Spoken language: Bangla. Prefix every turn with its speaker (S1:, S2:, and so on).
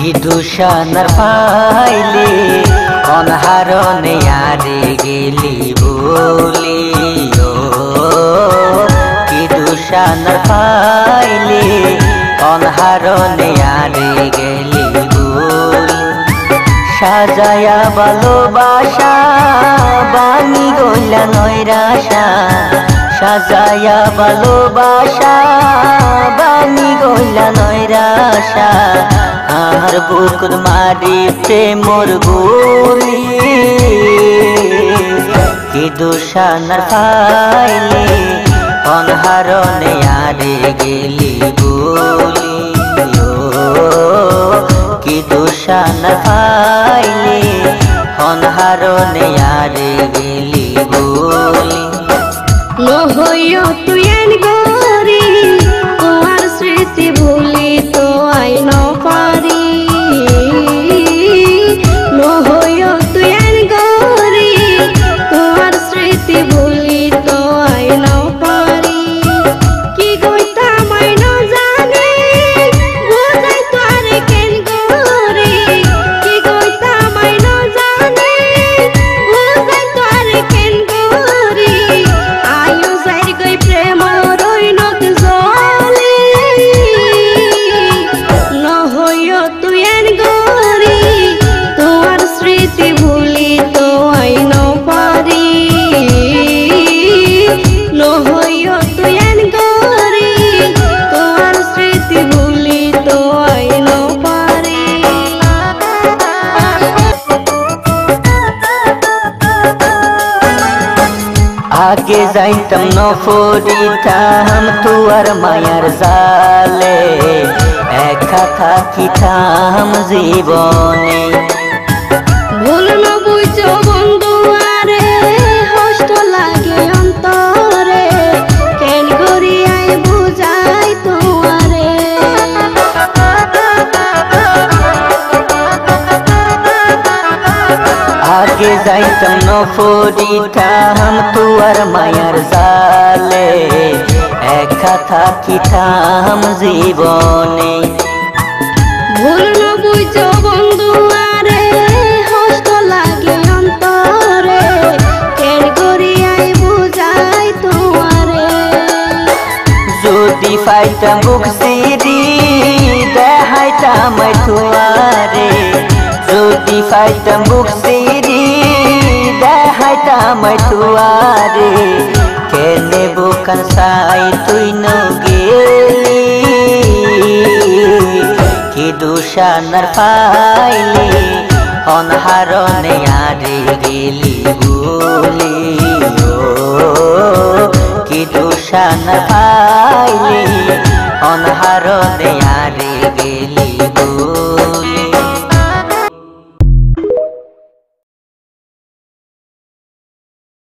S1: কি দুশানার পাইলে অনহারনে আরে গেলি বলি ও কি দুশানার পাইলে অনহারনে আরে গেলি বলি সাজায়া ভালোবাসা বানি গইলা নৈরাশা সাজায়া ভালোবাসা বানি গইলা নৈরাশা আর বুকুর মারিতে মোর গুলি কি দুশানার পাইলে অনহারনে আরে গেলি বলি ও কি দুশানার পাইলে অনহারনে আরে গেলি বলি
S2: নহইও তুই এন গরি তোমার স্মৃতি ভুলি তো আই ন পারি নহইও তুই এন গরি তোমার স্মৃতি ভুলি তো আই ন পারি কি গইতা মাই ন জানি বুঝাই তোর কেন গরি কি গইতা মাই ন জানি বুঝাই তোর কেন গরি আয়ু যাই গই প্রেম রইনত জলি নহইও তুই এন গরি তোমার স্মৃতি ভুলি তো আই ন পারি নহইও তুই এন গরি তোমার স্মৃতি ভুলি তো আই ন পারি
S1: আগে যাইতাম ন পড়িতাম তুয়ার মায়ার জালে একা থাকিতাম জীবনে
S2: ভুল ন বুঝো বন্ধু আরে কষ্ট লাগে অন্তরে কেন করি আই বুঝাই তোমারে
S1: আগে যাইতাম ন পড়িতাম তুয়ার মায়ার জালে একা থাকিতাম জীবনে
S2: ভুল ন বুঝো বন্ধু আরে কষ্ট লাগে অন্তরে কেন করি আই বুঝাই তোমারে
S1: যদি পাইতাম বুক সিরি দেখাইতাম তুয়ারে যদি পাইতাম বুক সিরি দেখাইতাম তুয়ারে কেনে বুকান সাই তুই ন গেলি কি দুশানার পাইলে অনহারনে আরে গেলি বলি ও কি দুশানার পাইলে অনহারনে আরে গেলি